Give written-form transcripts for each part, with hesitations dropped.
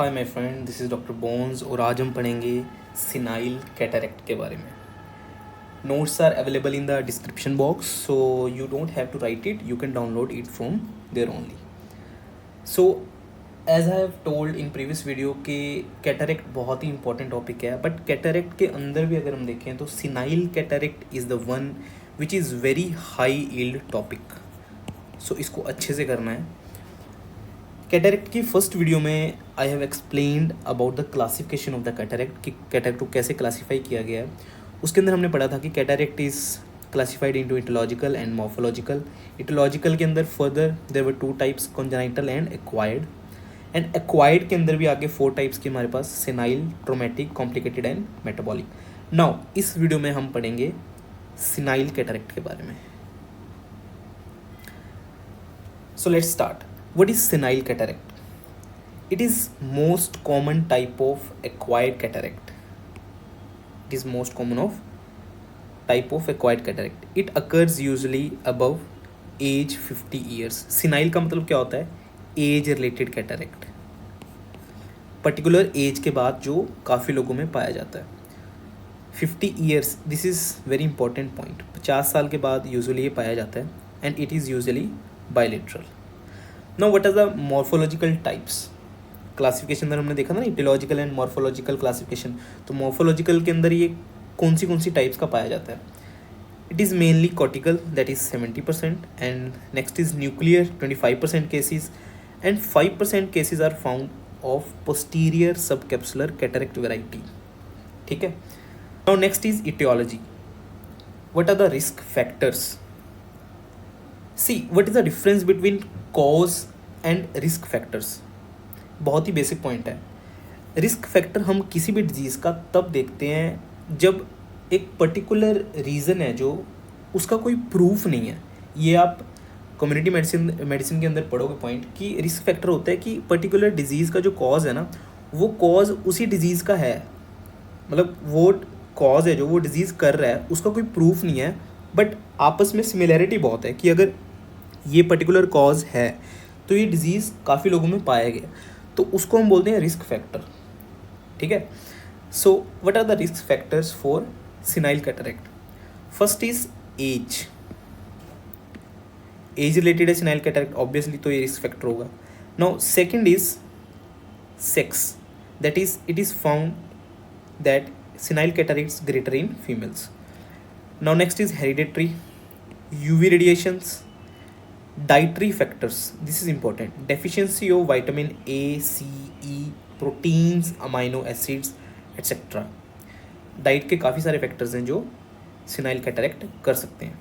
Hi my friend, this is doctor Bones और आज हम पढ़ेंगे सिनाइल कैटरेक्ट के बारे में। Notes are available in the description box, so you don't have to write it, you can download it from there only. So as I have told in previous video कि cataract बहुत ही important topic है, but cataract के अंदर भी अगर हम देखें तो senile cataract is the one which is very high yield topic. So इसको अच्छे से करना है। कैटरेक्ट की फर्स्ट वीडियो में I have explained about the classification of the cataract कि कैटरेक्ट को कैसे क्लासीफाई किया गया है। उसके अंदर हमने पढ़ा था कि cataract is classified into etiological and morphological. Etiological के अंदर further there were 2 types, congenital and acquired. And acquired के अंदर भी आगे 4 टाइप्स की हमारे पास, senile, traumatic, complicated and metabolic. Now इस वीडियो में हम पढ़ेंगे सिनाइल कैटरेक्ट के बारे में। So let's start. What is senile cataract? It is most common type of acquired cataract. It is most common of type of acquired cataract. It occurs usually above age 50 years. Senile का मतलब क्या होता है? Age related cataract. Particular age के बाद जो काफ़ी लोगों में पाया जाता है। 50 years, this is very important point. 50 साल के बाद यूजुअली ये पाया जाता है and it is usually bilateral. Now what are the morphological types? Classification अंदर हमने देखा था ना, इटियोलॉजिकल एंड मॉर्फोलॉजिकल क्लासिफिकेशन। तो मॉर्फोलॉजिकल के अंदर ये कौन सी टाइप्स का पाया जाता है? It is mainly cortical, that is 70%, and next is nuclear 25% cases, and 5% cases are found of posterior subcapsular cataract variety. ठीक है। Now next is aetiology. What are the risk factors? See what is the difference between cause and risk factors? बहुत ही basic point है। Risk factor हम किसी भी disease का तब देखते हैं जब एक पर्टिकुलर रीज़न है जो उसका कोई प्रूफ नहीं है। ये आप कम्युनिटी मेडिसिन के अंदर पढ़ोगे पॉइंट कि रिस्क फैक्टर होता है कि पर्टिकुलर डिजीज़ का जो कॉज है ना, वो कॉज उसी डिजीज़ का है, मतलब वो कॉज है जो वो डिजीज़ कर रहा है उसका कोई प्रूफ नहीं है, बट आपस में सिमिलैरिटी बहुत है कि अगर ये पर्टिकुलर कॉज है तो ये डिजीज़ काफ़ी लोगों में पाया गया, तो उसको हम बोलते हैं रिस्क फैक्टर। ठीक है। So what are the risk factors for senile cataract? First is age. Age related है सिनाइल कैटरेक्ट, ऑब्वियसली तो ये रिस्क फैक्टर होगा। Now second is sex, that is it is found that senile cataract greater in females. Now next is hereditary, UV radiations, dietary factors, this is important, deficiency of vitamin A, C, E, proteins, amino acids, etc. Diet के काफ़ी सारे factors हैं जो senile cataract कर सकते हैं।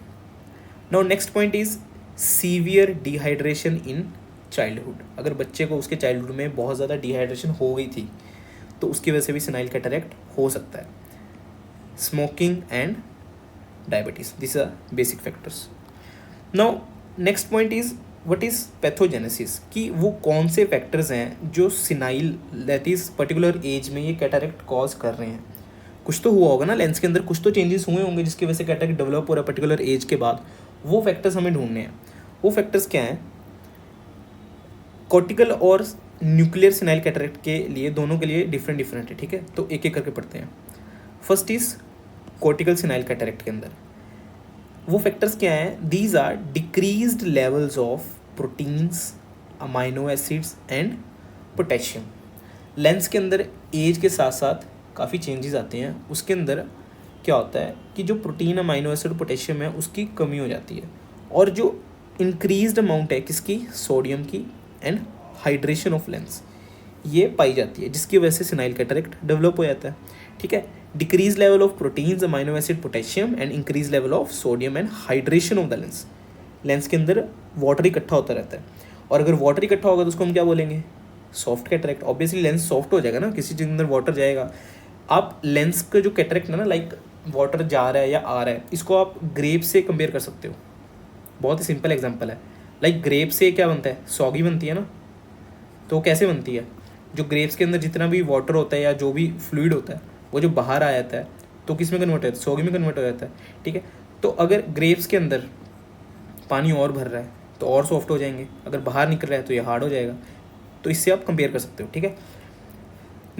Now next point is severe dehydration in childhood. अगर बच्चे को उसके चाइल्डहुड में बहुत ज़्यादा डिहाइड्रेशन हो गई थी तो उसकी वजह से भी सिनाइल कैटरेक्ट हो सकता है। Smoking and diabetes, this are basic factors. Now next point is what is pathogenesis, कि वो कौन से फैक्टर्स हैं जो senile that is particular age में ये कैटरेक्ट कॉज कर रहे हैं। कुछ तो हुआ होगा ना लेंस के अंदर, कुछ तो चेंजेस हुए होंगे जिसकी वजह से कैटरेक्ट डेवलप हो रहा है पर्टिकुलर एज के बाद। वो फैक्टर्स हमें ढूंढने हैं। वो फैक्टर्स क्या हैं? कॉर्टिकल और न्यूक्लियर सिनाइल कैटरेक्ट के लिए, दोनों के लिए डिफरेंट है। ठीक है, तो एक एक करके पढ़ते हैं। First is cortical senile cataract के अंदर वो फैक्टर्स क्या हैं? These are decreased levels of proteins, amino acids and potassium. Lens के अंदर एज के साथ साथ काफ़ी चेंजेस आते हैं। उसके अंदर क्या होता है कि जो प्रोटीन, अमाइनो एसिड, पोटेशियम है उसकी कमी हो जाती है, और जो इंक्रीज्ड अमाउंट है किसकी, सोडियम की, एंड हाइड्रेशन ऑफ लेंस ये पाई जाती है, जिसकी वजह से सिनाइल कैटरेक्ट डेवलप हो जाता है। ठीक है। Decrease level of proteins, amino acid, potassium and increase level of sodium and hydration of the lens. Lens के अंदर वाटर इकट्ठा होता रहता है, और अगर वाटर इकट्ठा होगा तो उसको हम क्या बोलेंगे? Soft cataract. Obviously lens soft हो जाएगा ना, किसी चीज़ के अंदर वाटर जाएगा। आप लेंस का जो कैटरेक्ट है ना, लाइक वाटर जा रहा है या आ रहा है, इसको आप ग्रेप से कंपेयर कर सकते हो। बहुत ही सिंपल एग्जाम्पल है। लाइक ग्रेप से क्या बनता है? सॉगी बनती है ना। तो कैसे बनती है? जो ग्रेप्स के अंदर जितना भी वाटर होता है या जो भी फ्लूइड होता है वो जो बाहर आ जाता है तो किस में कन्वर्ट हो जाता है? सॉगी में कन्वर्ट हो जाता है। ठीक है। तो अगर ग्रेप्स के अंदर पानी और भर रहा है तो और सॉफ्ट हो जाएंगे, अगर बाहर निकल रहा है तो ये हार्ड हो जाएगा। तो इससे आप कंपेयर कर सकते हो। ठीक है।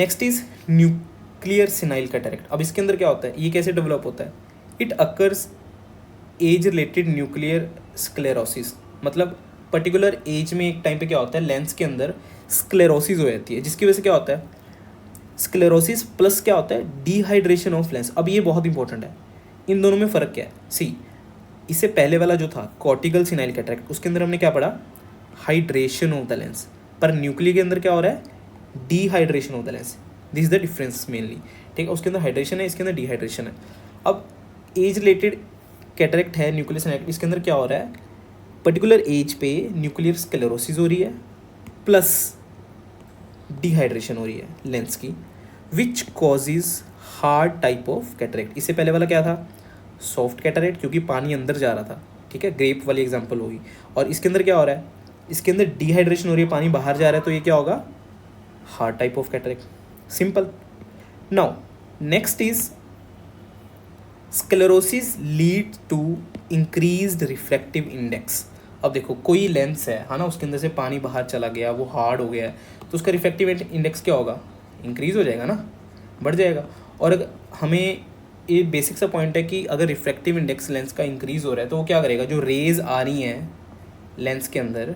Next is nuclear senile cataract. अब इसके अंदर क्या होता है, ये कैसे डेवलप होता है? It occurs age related nuclear sclerosis, मतलब पर्टिकुलर एज में एक टाइम पे क्या होता है, लेंस के अंदर स्क्लेरोसिस हो जाती है, जिसकी वजह से क्या होता है, स्क्लेरोसिस प्लस क्या होता है, डिहाइड्रेशन ऑफ लेंस। अब ये बहुत इंपॉर्टेंट है, इन दोनों में फ़र्क क्या है? सी, इससे पहले वाला जो था कॉर्टिकल सिनाइल कैटरेक्ट, उसके अंदर हमने क्या पढ़ा, हाइड्रेशन ऑफ द लेंस, पर न्यूक्लियर के अंदर क्या हो रहा है, dehydration of the lens. This is the difference mainly, ठीक है। उसके अंदर हाइड्रेशन है, इसके अंदर डिहाइड्रेशन है। अब एज रिलेटेड कैटरेक्ट है न्यूक्लियर सिनाइल, इसके अंदर क्या हो रहा है, पर्टिकुलर एज पे न्यूक्लियर स्क्लेरोसिस हो रही है प्लस डिहाइड्रेशन हो रही है लेंस की, which causes hard type of cataract. इससे पहले वाला क्या था, सॉफ्ट कैटरेक्ट, क्योंकि पानी अंदर जा रहा था, ठीक है, ग्रेप वाली एग्जांपल होगी। और इसके अंदर क्या हो रहा है, इसके अंदर डिहाइड्रेशन हो रही है, पानी बाहर जा रहा है, तो ये क्या होगा, hard type of cataract. Simple. Now next is sclerosis lead to increased refractive index. अब देखो कोई लेंस है ना, उसके अंदर से पानी बाहर चला गया, वो हार्ड हो गया है, तो उसका रिफ्रैक्टिव इंडेक्स क्या होगा, इंक्रीज हो जाएगा ना, बढ़ जाएगा। और अगर हमें ये बेसिक सा पॉइंट है कि अगर रिफ्रैक्टिव इंडेक्स लेंस का इंक्रीज हो रहा है तो वो क्या करेगा, जो रेज आ रही हैं लेंस के अंदर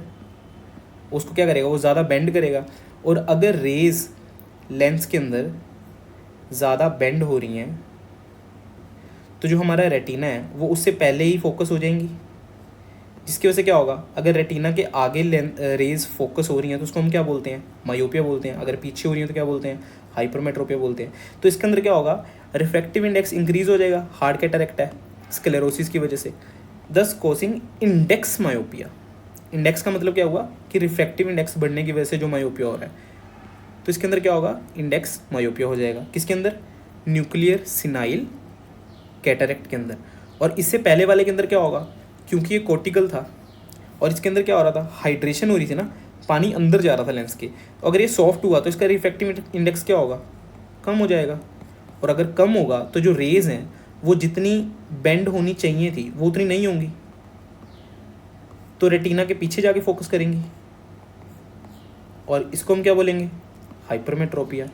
उसको क्या करेगा, वो ज़्यादा बेंड करेगा। और अगर रेज लेंस के अंदर ज़्यादा बेंड हो रही हैं तो जो हमारा रेटिना है वो उससे पहले ही फोकस हो जाएंगी, जिसकी वजह से क्या होगा, अगर रेटिना के आगे रेज फोकस हो रही हैं तो उसको हम क्या बोलते हैं, मायोपिया बोलते हैं। अगर पीछे हो रही हैं तो क्या बोलते हैं, हाइपरमेट्रोपिया बोलते हैं। तो इसके अंदर क्या होगा, रिफ्रैक्टिव इंडेक्स इंक्रीज हो जाएगा, हार्ड कैटरेक्ट है स्क्लेरोसिस की वजह से, दस कोसिंग इंडेक्स मायोपिया। इंडेक्स का मतलब क्या हुआ कि रिफ्रैक्टिव इंडेक्स बढ़ने की वजह से जो मायोपिया हो रहा है, तो इसके अंदर क्या होगा, इंडेक्स मायोपिया हो जाएगा। किसके अंदर, न्यूक्लियर सिनाइल कैटरेक्ट के अंदर। और इससे पहले वाले के अंदर क्या होगा, क्योंकि ये कोर्टिकल था और इसके अंदर क्या हो रहा था, हाइड्रेशन हो रही थी ना, पानी अंदर जा रहा था लेंस के, तो अगर ये सॉफ्ट हुआ तो इसका रिफ्रैक्टिव इंडेक्स क्या होगा, कम हो जाएगा। और अगर कम होगा तो जो रेज हैं वो जितनी बेंड होनी चाहिए थी वो उतनी नहीं होंगी, तो रेटिना के पीछे जाके फोकस करेंगी, और इसको हम क्या बोलेंगे, हाइपरमेट्रोपिया।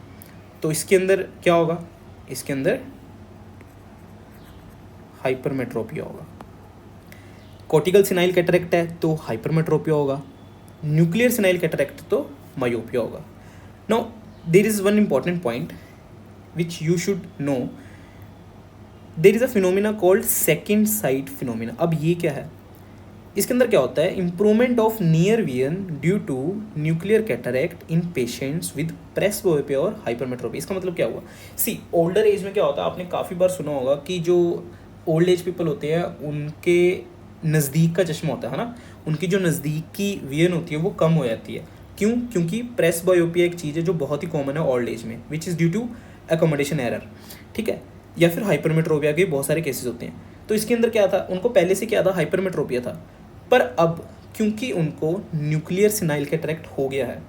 तो इसके अंदर क्या होगा, इसके अंदर हाइपरमेट्रोपिया होगा। कॉर्टिकल सिनाइल कैटरेक्ट है तो हाइपरमेट्रोपिया होगा, न्यूक्लियर सिनाइल कैटरेक्ट तो मायोपिया होगा। Now there is one important point which you should know, there is a phenomena called second sight phenomena. अब ये क्या है, इसके अंदर क्या होता है, improvement of near vision due to nuclear cataract in patients with presbyopia और हाइपरमेट्रोपिया। इसका मतलब क्या हुआ, सी ओल्डर एज में क्या होता है, आपने काफ़ी बार सुना होगा कि जो ओल्ड एज पीपल होते हैं उनके नज़दीक का चश्मा होता है ना, उनकी जो नज़दीक की विजन होती है वो कम हो जाती है। क्यों, क्योंकि प्रेसबोपिया एक चीज़ है जो बहुत ही कॉमन है ओल्ड एज में, which is due to accommodation error, ठीक है, या फिर हाइपरमेट्रोपिया के बहुत सारे केसेस होते हैं। तो इसके अंदर क्या था, उनको पहले से क्या था, हाइपरमेट्रोपिया था, पर अब क्योंकि उनको न्यूक्लियर सिनाइल कैटरेक्ट हो गया है,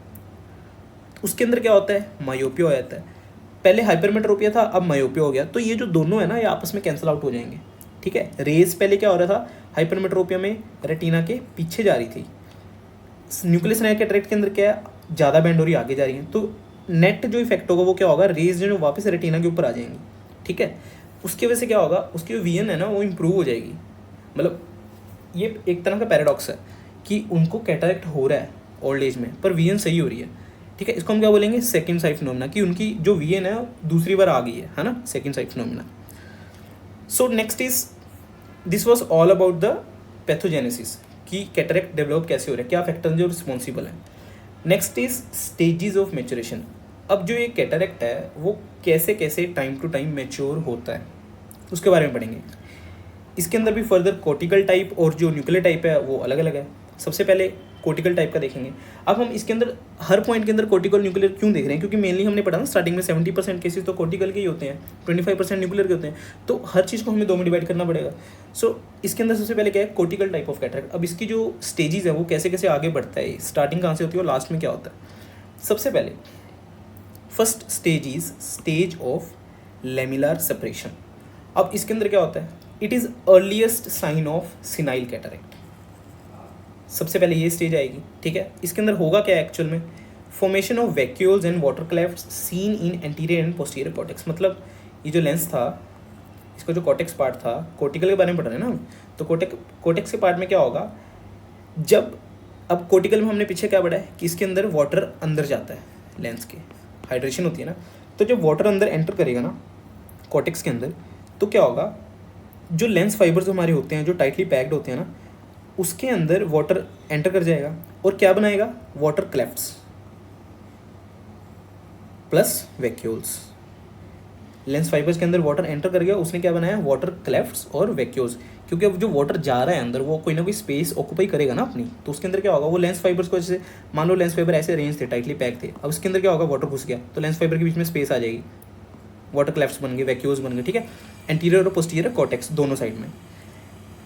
उसके अंदर क्या होता है, मायोपिया हो जाता है। पहले हाइपरमेट्रोपिया था, अब मायोपिया हो गया, तो ये जो दोनों है ना ये आपस में कैंसिल आउट हो जाएंगे, ठीक है। रेज पहले क्या हो रहा था, हाइपरमेट्रोपिया में रेटिना के पीछे जा रही थी, न्यूक्लियर सिनाइल कैटरेक्ट के अंदर क्या है, ज़्यादा बेंड हो रही आगे जा रही है, तो नेट जो इफेक्ट होगा वो क्या होगा, रेज जो वापस रेटिना के ऊपर आ जाएंगी, ठीक है। उसकी वजह से क्या होगा, उसकी जो विजन है ना वो इम्प्रूव हो जाएगी। मतलब ये एक तरह का पैराडॉक्स है कि उनको कैटरेक्ट हो रहा है ओल्ड एज में पर विजन सही हो रही है, ठीक है। इसको हम क्या बोलेंगे, सेकंड साइट फिनोमिना, कि उनकी जो विजन है दूसरी बार आ गई है ना, second sight phenomena. So next is, this was all about the pathogenesis, कि कैटरेक्ट डेवलप कैसे हो रहा है, क्या फैक्टर जो रिस्पॉन्सिबल है। Next is stages of maturation. अब जो ये कैटरेक्ट है वो कैसे कैसे टाइम टू टाइम मैच्योर होता है उसके बारे में पढ़ेंगे। इसके अंदर भी फर्दर कोर्टिकल टाइप और जो न्यूक्लियर टाइप है वो अलग अलग है। सबसे पहले कोर्टिकल टाइप का देखेंगे। अब हम इसके अंदर हर पॉइंट के अंदर कोर्टिकल न्यूक्लियर क्यों देख रहे हैं, क्योंकि मेनली हमने पढ़ा ना स्टार्टिंग में 70% केसेस तो कोर्टिकल के ही होते हैं, 25% न्यूक्लियर के होते हैं, तो हर चीज़ को हमें 2 में डिवाइड करना पड़ेगा। सो इसके अंदर सबसे पहले क्या है, कोर्टिकल टाइप ऑफ कैटरेक्ट। अब इसकी जो स्टेजेस है वो कैसे कैसे आगे बढ़ता है, स्टार्टिंग कहाँ से होती है और लास्ट में क्या होता है। सबसे पहले first stage is stage of lamellar separation. अब इसके अंदर क्या होता है, it is earliest sign of senile cataract. सबसे पहले ये स्टेज आएगी, ठीक है। इसके अंदर होगा क्या एक्चुअल में, formation of vacuoles and water क्लेफ्ट्स seen in anterior and posterior cortex, मतलब ये जो लेंस था, इसका जो कॉर्टेक्स पार्ट था, कोर्टिकल के बारे में पढ़ रहे हैं ना हम, तो कोर्टेक्स के पार्ट में क्या होगा, जब अब कोर्टिकल में हमने पीछे क्या पढ़ा है कि इसके अंदर वाटर अंदर जाता है, लेंस के हाइड्रेशन होती है ना, तो जब वाटर अंदर एंटर करेगा ना कॉर्टेक्स के अंदर, तो क्या होगा, जो लेंस फाइबर्स हमारे होते हैं जो टाइटली पैक्ड होते हैं ना, उसके अंदर वाटर एंटर कर जाएगा और क्या बनाएगा, water क्लेफ्ट्स plus vacuoles. Lens fibres के अंदर वाटर एंटर कर गया, उसने क्या बनाया, वाटर क्लेफ्ट्स और वैक्यूल्स, क्योंकि अब जो वाटर जा रहा है अंदर वो कोई ना कोई स्पेस ऑक्यूपाई करेगा ना अपनी, तो उसके अंदर क्या होगा, वो लेंस फाइबर्स को, जैसे मान लो लेंस फाइबर ऐसे अरेंज थे, टाइटली पैक थे, अब उसके अंदर क्या होगा, वाटर घुस गया, तो लेंस फाइबर के बीच में स्पेस आ जाएगी, वाटर क्लेफ्ट्स बन गए, वैक्यूल्स बन गए, ठीक है, एंटीरियर और पोस्टीरियर कॉर्टेक्स दोनों साइड में।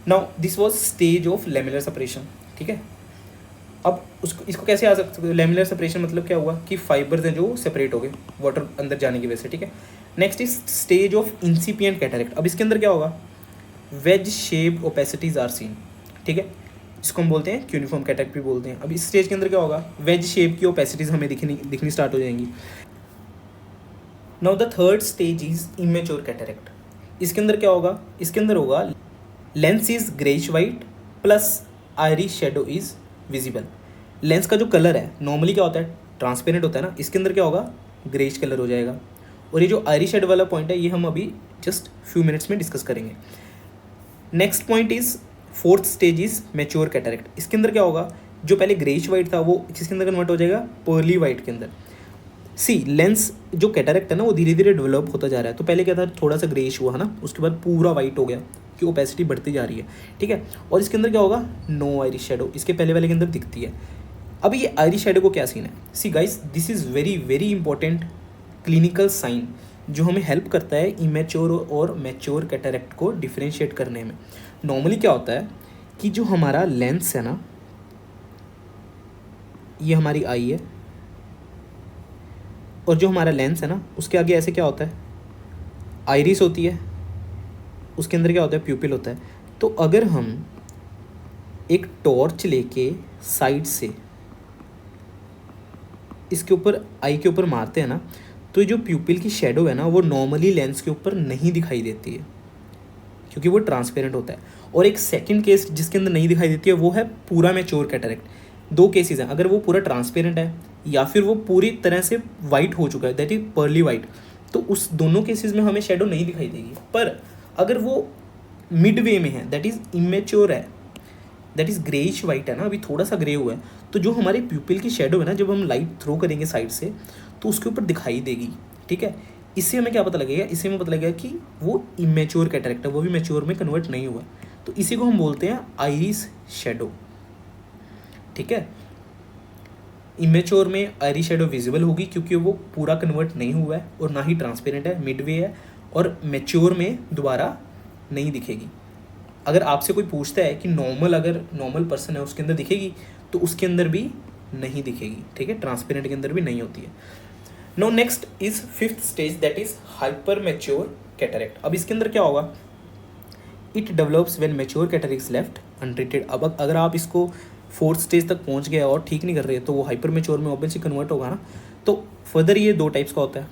Now this was stage of lamellar separation, ठीक है। अब उसको इसको कैसे आ सकते, लेमिलर सेपरेशन मतलब क्या हुआ कि फाइबर्स हैं जो सेपरेट हो गए वाटर अंदर जाने की वजह से, ठीक है। Next is stage of incipient cataract. अब इसके अंदर क्या होगा, wedge shaped opacities are seen, ठीक है, इसको हम बोलते हैं क्यूनिफॉर्म कैटरेक्ट भी बोलते हैं। अब इस स्टेज के अंदर क्या होगा, वेज शेप की ओपेसिटीज हमें दिखनी स्टार्ट हो जाएंगी। Now the third stage is immature cataract. इसके अंदर क्या होगा, इसके अंदर होगा lens is greyish white plus Irish shadow is visible. Lens का जो कलर है नॉर्मली क्या होता है, ट्रांसपेरेंट होता है ना, इसके अंदर क्या होगा, ग्रेइश कलर हो जाएगा। और ये जो आयरिश शेडो वाला पॉइंट है ये हम अभी जस्ट फ्यू मिनट्स में डिस्कस करेंगे। Next point is fourth stage is mature cataract. इसके अंदर क्या होगा, जो पहले ग्रेइश वाइट था वो किसके अंदर कन्वर्ट हो जाएगा, पर्ली वाइट के अंदर। सी लेंस जो कैटरेक्ट है ना वो धीरे धीरे डेवलप होता जा रहा है, तो पहले क्या था, थोड़ा सा ग्रेइश हुआ है ना, उसके बाद पूरा वाइट हो गया कि ओपेसिटी बढ़ती जा रही है, ठीक है। और इसके अंदर क्या होगा, नो आयरिश शेडो, इसके पहले वाले के अंदर दिखती है। अब ये आयरिश शेडो को क्या सीन है, see guys this is very very important clinical sign जो हमें हेल्प करता है इमेच्योर और मैच्योर कैटरेक्ट को डिफ्रेंशिएट करने में। नॉर्मली क्या होता है कि जो हमारा लेंस है ना, ये हमारी आई है, और जो हमारा लेंस है ना उसके आगे ऐसे क्या होता है, आइरिस होती है, उसके अंदर क्या होता है, प्यूपिल होता है। तो अगर हम एक टॉर्च लेके साइड से इसके ऊपर आई के ऊपर मारते हैं ना, तो जो प्यूपिल की शेडो है ना वो नॉर्मली लेंस के ऊपर नहीं दिखाई देती है क्योंकि वो ट्रांसपेरेंट होता है। और एक सेकंड केस जिसके अंदर नहीं दिखाई देती है वो है पूरा मैच्योर कैटरेक्ट। दो केसेस हैं, अगर वो पूरा ट्रांसपेरेंट है या फिर वो पूरी तरह से वाइट हो चुका है, दैट इज पर्ली वाइट, तो उस दोनों केसेस में हमें शेडो नहीं दिखाई देगी। पर अगर वो मिड वे में है, दैट इज इमेच्योर है, दैट इज ग्रेइश वाइट है ना, अभी थोड़ा सा ग्रे हुआ है, तो जो हमारे प्यूपिल की शेडो है ना, जब हम लाइट थ्रो करेंगे साइड से तो उसके ऊपर दिखाई देगी, ठीक है। इससे हमें क्या पता लगेगा, इससे हमें पता लगेगा कि वो इमेच्योर कैटरेक्ट है, वो भी मैच्योर में कन्वर्ट नहीं हुआ है, तो इसी को हम बोलते हैं आइरिस शेडो, ठीक है। इमेच्योर में आइरिस शेडो विजिबल होगी क्योंकि वो पूरा कन्वर्ट नहीं हुआ है और ना ही ट्रांसपेरेंट है, मिडवे है, और मैच्योर में दोबारा नहीं दिखेगी। अगर आपसे कोई पूछता है कि अगर नॉर्मल पर्सन है उसके अंदर दिखेगी, तो उसके अंदर भी नहीं दिखेगी, ठीक है, ट्रांसपेरेंट के अंदर भी नहीं होती है। Now next is fifth stage, that is hypermature cataract. अब इसके अंदर क्या होगा, it develops when mature cataract is left untreated. अब अगर आप इसको फोर्थ स्टेज तक पहुंच गए और ठीक नहीं कर रहे तो वो हाइपर मैच्योर में ऑब्वियसली कन्वर्ट होगा ना। तो फर्दर ये दो टाइप्स का होता है,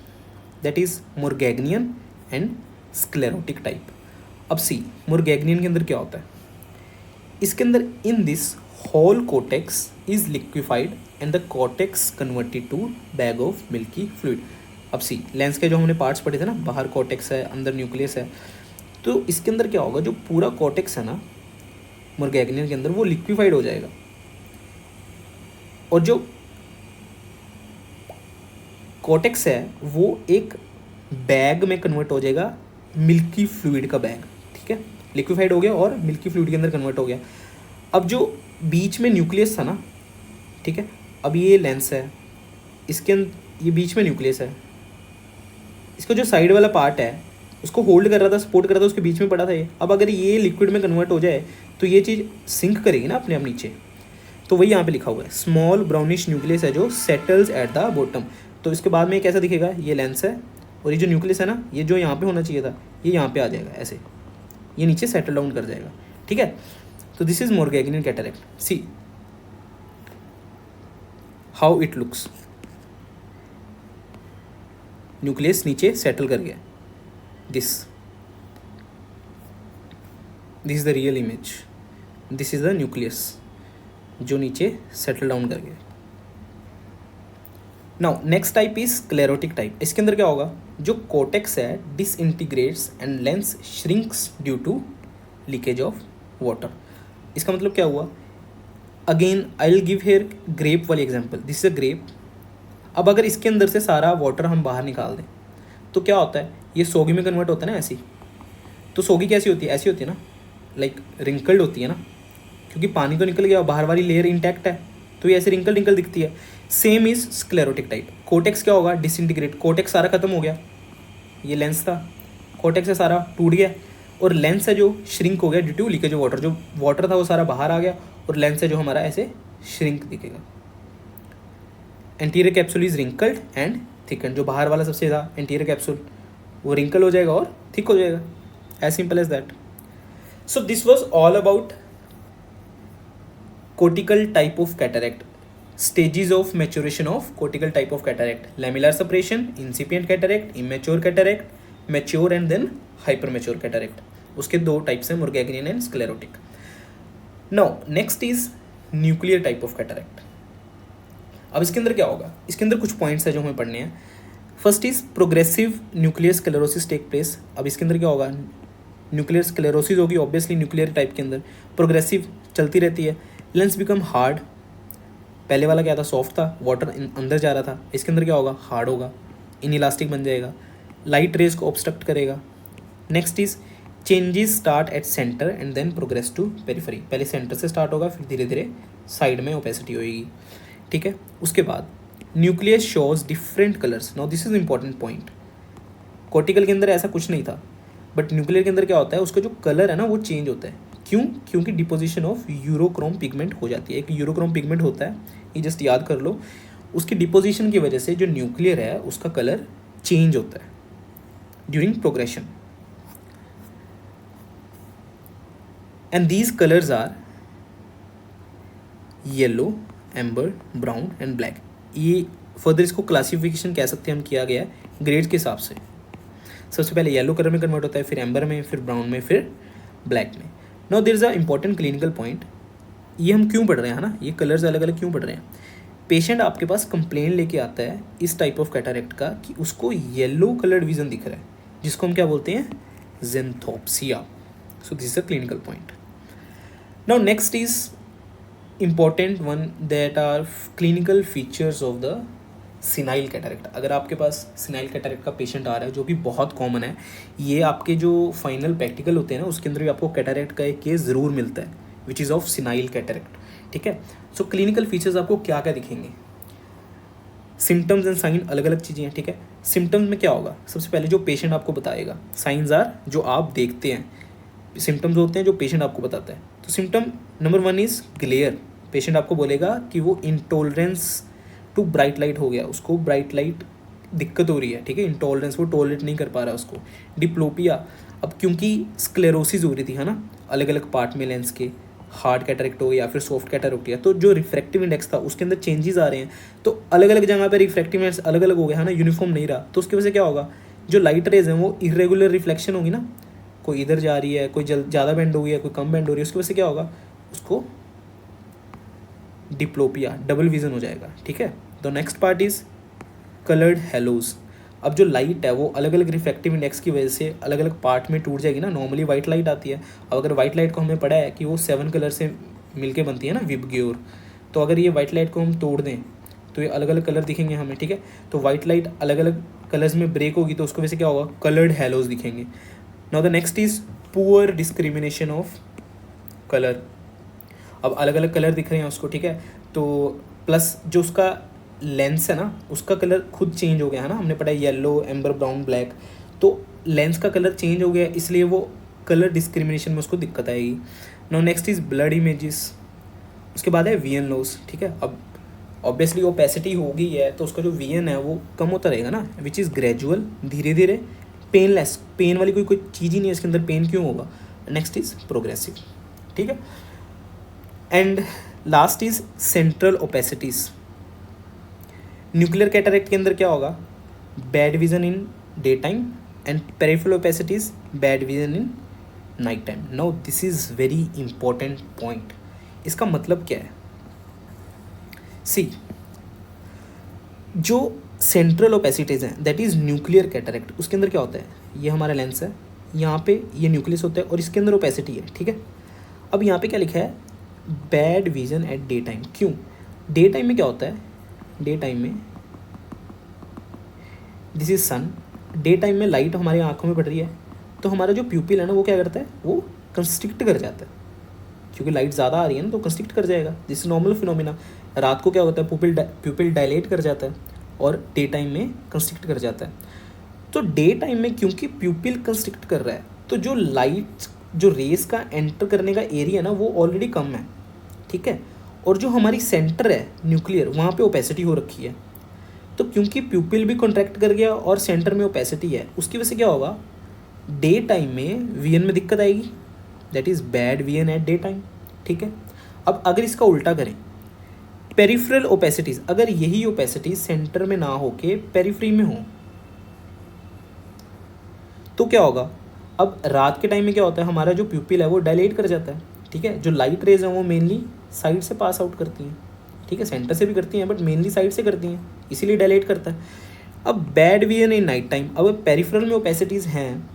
that is Morgagnian and sclerotic type. अब सी मोरगैग्नियन के अंदर क्या होता है, इसके अंदर in this whole cortex is liquefied and the cortex converted to bag of milky fluid. अब सी लेंस के जो हमने पार्ट्स पढ़े थे ना, बाहर कोटेक्स है, अंदर न्यूक्लियस है, तो इसके अंदर क्या होगा, जो पूरा कोटेक्स है ना मोरगैग्नियन के अंदर वो लिक्विफाइड हो जाएगा, और जो कोटेक्स है वो एक बैग में कन्वर्ट हो जाएगा, मिल्की फ्लूइड का बैग, ठीक है, लिक्विफाइड हो गया और मिल्की फ्लूइड के अंदर कन्वर्ट हो गया। अब जो बीच में न्यूक्लियस था ना, ठीक है, अब ये लेंस है, इसके ये बीच में न्यूक्लियस है, इसका जो साइड वाला पार्ट है उसको होल्ड कर रहा था, सपोर्ट कर रहा था, उसके बीच में पड़ा था ये। अब अगर ये लिक्विड में कन्वर्ट हो जाए तो ये चीज़ सिंक करेगी ना अपने आप नीचे, तो वही यहाँ पे लिखा हुआ है, स्मॉल ब्राउनिश न्यूक्लियस है जो सेटल्स एट द बॉटम। तो इसके बाद में कैसा दिखेगा, ये लेंस है और ये जो न्यूक्लियस है ना, ये जो यहाँ पे होना चाहिए था ये यहाँ पे आ जाएगा, ऐसे ये नीचे सेटल डाउन कर जाएगा, ठीक है। तो this is Morgagnian cataract. See how it looks, nucleus नीचे सेटल कर गया, this is the real image, this is the nucleus जो नीचे सेटल डाउन कर गया। Now next type is sclerotic type. इसके अंदर क्या होगा, जो कोटेक्स है disintegrates and lens shrinks due to leakage of water. इसका मतलब क्या हुआ, again I will give here grape वाली example, this is a grep. अब अगर इसके अंदर से सारा वाटर हम बाहर निकाल दें तो क्या होता है, ये सोगी में कन्वर्ट होता है ना ऐसी। तो सोगी कैसी होती है, ऐसी होती है ना, लाइक रिंकल्ड होती है ना, क्योंकि पानी तो निकल गया, बाहर वाली लेयर इंटैक्ट है, तो ये ऐसे रिंकल रिंकल दिखती है। Same is sclerotic type. Cortex क्या होगा, डिसइंटीग्रेट, कोटेक्स सारा खत्म हो गया, ये लेंस था, कोटेक्स से सारा टूट गया, और लेंस है जो श्रिंक हो गया due to leakage of water, जो वाटर था वो सारा बाहर आ गया, और लेंस है जो हमारा ऐसे श्रिंक दिखेगा। Anterior capsule is wrinkled and thicken, जो बाहर वाला सबसे था एंटीरियर कैप्सूल वो रिंकल हो जाएगा और थिक हो जाएगा, as simple as that. So this was all about cortical type of cataract, stages of maturation of cortical type of cataract, lamellar separation, incipient cataract, immature cataract, mature and then hypermature cataract। उसके दो types हैं, Morgaginian and sclerotic। Now next is nuclear type of cataract। अब इसके अंदर क्या होगा, इसके अंदर कुछ पॉइंट्स है जो हमें पढ़ने हैं। First is progressive nuclear sclerosis take place. अब इसके अंदर क्या होगा, न्यूक्लियर स्क्लेरोसिस होगी ऑब्वियसली न्यूक्लियर टाइप के अंदर, प्रोग्रेसिव चलती रहती है। लेंस बिकम हार्ड, पहले वाला क्या था, सॉफ्ट था, वाटर अंदर जा रहा था, इसके अंदर क्या होगा, हार्ड होगा, इनइलास्टिक बन जाएगा, लाइट रेज को ऑब्स्ट्रक्ट करेगा। Next is changes start at centre and then progress to periphery, पहले सेंटर से स्टार्ट होगा फिर धीरे धीरे साइड में ओपेसिटी होगी, ठीक है। उसके बाद nucleus shows different colours. Now this is important point, cortical के अंदर ऐसा कुछ नहीं था, बट न्यूक्लियर के अंदर क्या होता है, उसका जो कलर है ना वो चेंज होता है। क्यों, क्योंकि डिपोजिशन ऑफ यूरोक्रोम पिगमेंट हो जाती है। एक यूरोक्रोम पिगमेंट होता है, ये जस्ट याद कर लो, उसकी डिपोजिशन की वजह से जो न्यूक्लियर है उसका कलर चेंज होता है during progression. And these colours are yellow, amber, brown and black. ये फर्दर इसको क्लासिफिकेशन कह सकते हैं हम, किया गया है ग्रेड्स के हिसाब से। सबसे पहले येलो कलर में कन्वर्ट होता है, फिर एम्बर में, फिर ब्राउन में, फिर ब्लैक में। Now there is a important clinical point, ये हम क्यों पढ़ रहे हैं ना, ये कलर्स अलग अलग क्यों पढ़ रहे हैं। पेशेंट आपके पास कंप्लेन लेके आता है इस टाइप ऑफ कैटरेक्ट का कि उसको येलो कलर्ड विजन दिख रहा है, जिसको हम क्या बोलते हैं, xanthopsia. So this is a clinical point. Now next is important one that are clinical features of the senile cataract. अगर आपके पास सिनाइल कैटरेक्ट का पेशेंट आ रहा है, जो भी बहुत कॉमन है, ये आपके जो फाइनल प्रैक्टिकल होते हैं ना उसके अंदर भी आपको कैटरेक्ट का एक केस ज़रूर मिलता है, which is of senile cataract, ठीक है। सो क्लिनिकल फीचर्स आपको क्या क्या दिखेंगे, सिम्टम्स एंड साइन अलग अलग चीज़ें हैं, ठीक है। सिम्टम्स में क्या होगा, सबसे पहले जो पेशेंट आपको बताएगा, साइंस आर जो आप देखते हैं, सिम्टम्स होते हैं जो पेशेंट आपको बताता है। तो symptom number 1 is glare, patient आपको बोलेगा कि वो इंटॉलरेंस टू ब्राइट लाइट हो गया, उसको ब्राइट लाइट दिक्कत हो रही है, ठीक है, इंटॉलरेंस, वो टॉलरेट नहीं कर पा रहा उसको। डिप्लोपिया, अब क्योंकि स्क्लेरोसिस हो रही थी, है ना, अलग अलग पार्ट में लेंस के, हार्ड कैटरेक्ट हो या फिर सॉफ्ट कैटरेक्ट हो, तो जो रिफ्रैक्टिव इंडेक्स था उसके अंदर चेंजेस आ रहे हैं, तो अलग अलग जगह पर रिफ्रैक्टिव इंडेक्स अलग अलग हो गया, है ना, यूनिफॉर्म नहीं रहा, तो उसकी वजह से क्या होगा, जो लाइट रेज हैं वो इरेगुलर रिफ्लेक्शन होगी ना, कोई इधर जा रही है, कोई ज़्यादा बेंड हो गई है, कोई कम बेंड हो रही है, उसकी वजह से क्या होगा, उसको डिप्लोपिया, डबल विजन हो जाएगा, ठीक है। The next part is coloured haloes. अब जो लाइट है वो अलग अलग रिफ्रैक्टिव इंडेक्स की वजह से अलग अलग पार्ट में टूट जाएगी ना, नॉर्मली वाइट लाइट आती है, अब अगर वाइट लाइट को हमें पढ़ा है कि वो 7 कलर से मिलके बनती है ना, विबग्योर, तो अगर ये वाइट लाइट को हम तोड़ दें तो ये अलग अलग कलर दिखेंगे हमें, ठीक है। तो वाइट लाइट अलग अलग कलर्स में ब्रेक होगी तो उसकी वजह से क्या होगा, कलर्ड हेलोज दिखेंगे। Now the next is poor discrimination of colour. अब अलग अलग कलर दिख रहे हैं उसको, ठीक है, तो प्लस जो उसका लेंस है ना उसका कलर खुद चेंज हो गया है ना, हमने पढ़ा येलो, एम्बर, ब्राउन, ब्लैक, तो लेंस का कलर चेंज हो गया, इसलिए वो कलर डिस्क्रिमिनेशन में उसको दिक्कत आएगी। Now next is blood images, उसके बाद है वीएन लॉस, ठीक है। अब ऑब्वियसली ओपेसिटी हो गई है तो उसका जो वीएन है वो कम होता रहेगा ना, विच इज़ ग्रेजुअल, धीरे धीरे, पेनलेस, पेन वाली कोई चीज़ ही नहीं है इसके अंदर, पेन क्यों होगा। नेक्स्ट इज प्रोग्रेसिव, ठीक है। And last is central opacities. Nuclear cataract के अंदर क्या होगा, bad vision in daytime and peripheral opacity is bad vision in night time. Now this is very important point. इसका मतलब क्या है? See, जो सेंट्रल ओपेसिटीज हैं दैट इज़ न्यूक्लियर कैटरेक्ट, उसके अंदर क्या होता है, ये हमारा लेंस है, यहाँ पे ये न्यूक्लियस होता है और इसके अंदर ओपेसिटी है, ठीक है। अब यहाँ पे क्या लिखा है, bad vision at day time. क्यों? डे टाइम में क्या होता है, डे टाइम में this is sun, day time में लाइट हमारी आंखों में पड़ रही है तो हमारा जो प्यूपिल है ना वो क्या करता है, वो कंस्ट्रिक्ट कर जाता है, क्योंकि लाइट ज़्यादा आ रही है ना तो कंस्ट्रिक्ट कर जाएगा। This is normal phenomena. रात को क्या होता है, प्यूपिल डायलेट कर जाता है और डे टाइम में कंस्ट्रिक्ट कर जाता है। तो डे टाइम में क्योंकि प्यूपिल कंस्ट्रिक्ट कर रहा है तो जो लाइट, जो रेस का एंटर करने का एरिया ना वो ऑलरेडी कम है, ठीक है। और जो हमारी सेंटर है न्यूक्लियर, वहाँ पे ओपेसिटी हो रखी है। तो क्योंकि प्यूपिल भी कॉन्ट्रैक्ट कर गया और सेंटर में ओपेसिटी है, उसकी वजह से क्या होगा, डे टाइम में वीएन में दिक्कत आएगी, that is bad vision at day time, ठीक है। अब अगर इसका उल्टा करें, पेरिफेरल ओपेसिटीज, अगर यही ओपेसिटी सेंटर में ना होके पेरिफ्री में हो तो क्या होगा, अब रात के टाइम में क्या होता है, हमारा जो प्यूपिल है वो डायलेट कर जाता है, ठीक है। जो लाइट रेज है वो मेनली साइड से पास आउट करती हैं, ठीक है, सेंटर से भी करती हैं बट मेनली साइड से करती हैं, इसीलिए डायलेट करता है। अब bad vision in night time, अब पेरिफेरल में ओपेसिटीज़ हैं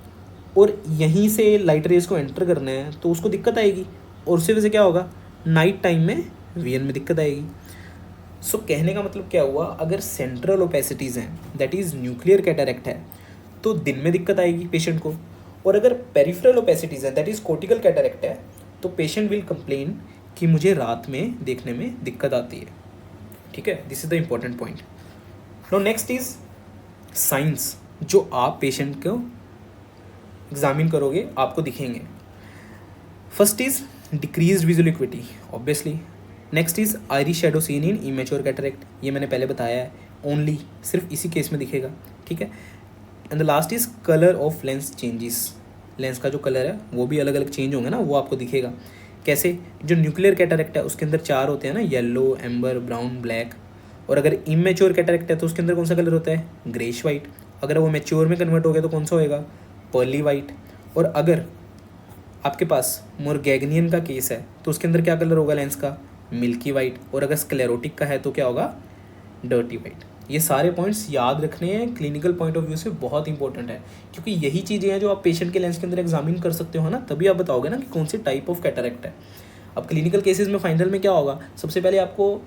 और यहीं से लाइट रेज को एंटर करना है तो उसको दिक्कत आएगी और उसकी वजह से क्या होगा, नाइट टाइम में वीएन में दिक्कत आएगी। सो कहने का मतलब क्या हुआ, अगर सेंट्रल ओपेसिटीज़ हैं दैट इज़ न्यूक्लियर कैटरेक्ट है तो दिन में दिक्कत आएगी पेशेंट को, और अगर पेरिफेरल ओपेसिटीज़ है दैट इज़ कोर्टिकल कैटरेक्ट है तो पेशेंट विल कंप्लेन कि मुझे रात में देखने में दिक्कत आती है, ठीक है। This is the important point. Now next is science, जो आप पेशेंट को एग्जामिन करोगे आपको दिखेंगे। First is decrease visual equity obviously, next is Irish shadow seen in immature cataract, ये मैंने पहले बताया है, ओनली सिर्फ इसी केस में दिखेगा, ठीक है। And the last is colour of lens changes, lens का जो कलर है वो भी अलग अलग चेंज होंगे ना, वो आपको दिखेगा। कैसे, जो न्यूक्लियर कैटरेक्ट है उसके अंदर 4 होते हैं ना, येलो, एम्बर, ब्राउन, ब्लैक, और अगर इमेच्योर कैटरेक्ट है तो उसके अंदर कौन सा कलर होता है, ग्रेश वाइट। अगर वो मैच्योर में कन्वर्ट हो गया तो कौन सा होएगा, पर्ली वाइट। और अगर आपके पास मोरगैग्नियन का केस है तो उसके अंदर क्या कलर होगा लेंस का, मिल्की वाइट। और अगर स्क्लेरोटिक का है तो क्या होगा, डर्टी वाइट। ये सारे पॉइंट्स याद रखने हैं, क्लिनिकल पॉइंट ऑफ व्यू से बहुत इंपॉर्टेंट है, क्योंकि यही चीज़ें हैं जो आप पेशेंट के लेंस के अंदर एग्जामिन कर सकते हो, है ना, तभी आप बताओगे ना कि कौन सी टाइप ऑफ कैटरेक्ट है। अब क्लिनिकल केसेस में फाइनल में क्या होगा, सबसे पहले आपको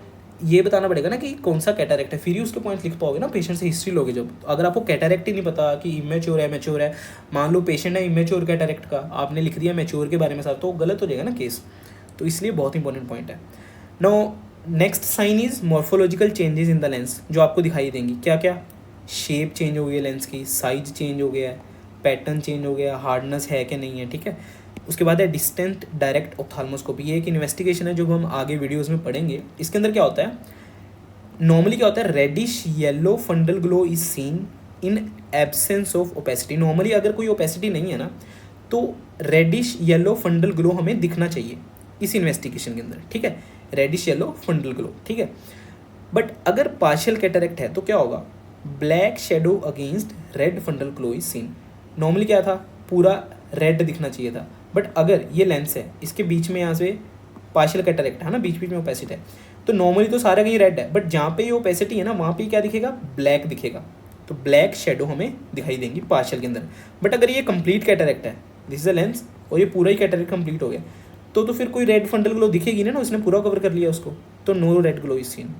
ये बताना पड़ेगा ना कि कौन सा कैटरेक्ट है, फिर ही उसके पॉइंट लिख पाओगे ना, पेशेंट से हिस्ट्री लोगे जब। तो अगर आपको कैटरेक्ट ही नहीं पता कि इमेच्योर है मैच्योर है, मान लो पेशेंट है इमेच्योर कैटरेक्ट का, आपने लिख दिया मैच्योर के बारे में साथ, तो गलत हो जाएगा ना केस। तो इसलिए बहुत इंपॉर्टेंट पॉइंट है। Now next sign is morphological changes in the lens, जो आपको दिखाई देंगी। क्या क्या, शेप चेंज हो गई है लेंस की, साइज चेंज हो गया है, पैटर्न चेंज हो गया, हार्डनेस है कि नहीं है, ठीक है। उसके बाद है डिस्टेंट डायरेक्ट ऑप्थाल्मोस्कोपी, ये एक इन्वेस्टिगेशन है जो हम आगे वीडियोस में पढ़ेंगे। इसके अंदर क्या होता है, नॉर्मली क्या होता है, reddish yellow fundal glow is seen in absence of opacity. Normally अगर कोई ओपेसिटी नहीं है ना तो रेडिश येलो फंडल ग्लो हमें दिखना चाहिए इस इन्वेस्टिगेशन के अंदर, ठीक है, रेडिश येलो फंडल ग्लो, ठीक है। बट अगर पार्शियल कैटरेक्ट है तो क्या होगा, black shadow against red फंडल glow is scene. Normally क्या था, पूरा रेड दिखना चाहिए था, बट अगर ये लेंस है इसके बीच में यहाँ से पार्शियल कैटरेक्ट है ना, बीच बीच में ओपेसिटी है, तो नॉर्मली तो सारा कहीं रेड है, बट जहाँ पे ये ओपेसिटी है ना वहाँ पे क्या दिखेगा, ब्लैक दिखेगा। तो ब्लैक शेडो हमें दिखाई देंगी पार्शियल के अंदर। बट अगर ये कंप्लीट कैटरेक्ट है, दिस इज अ लेंस, और ये पूरा ही कैटरेक्ट कंप्लीट हो गया, तो फिर कोई रेड फंडल ग्लो दिखेगी ना, उसने पूरा कवर कर लिया उसको, तो no red glow is seen.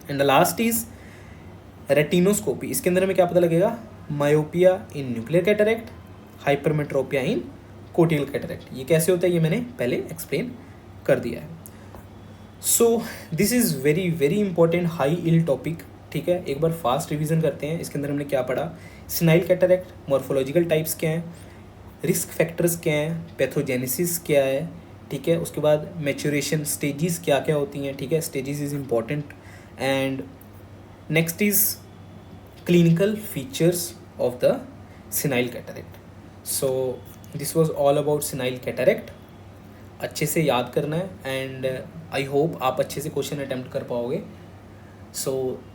And the last is retinoscopy, इसके अंदर हमें क्या पता लगेगा, myopia in nuclear cataract, hypermetropia in cortical cataract. ये कैसे होता है ये मैंने पहले एक्सप्लेन कर दिया है। So this is very very important high yield topic, ठीक है। एक बार फास्ट रिवीजन करते हैं, इसके अंदर हमने क्या पढ़ा, सिनाइल कैटरेक्ट, मॉर्फोलॉजिकल टाइप्स क्या हैं, रिस्क फैक्टर्स क्या हैं, पैथोजेनेसिस क्या है, ठीक है। उसके बाद मैच्योरेशन स्टेजेस क्या क्या होती हैं, ठीक है, stages is important. And next is clinical features of the senile cataract. So this was all about senile cataract. अच्छे से याद करना है एंड आई होप आप अच्छे से क्वेश्चन अटैम्प्ट कर पाओगे। So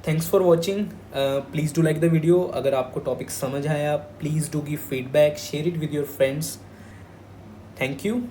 thanks for watching, please do like the video. अगर आपको टॉपिक समझ आया please do give feedback, share it with your friends. Thank you.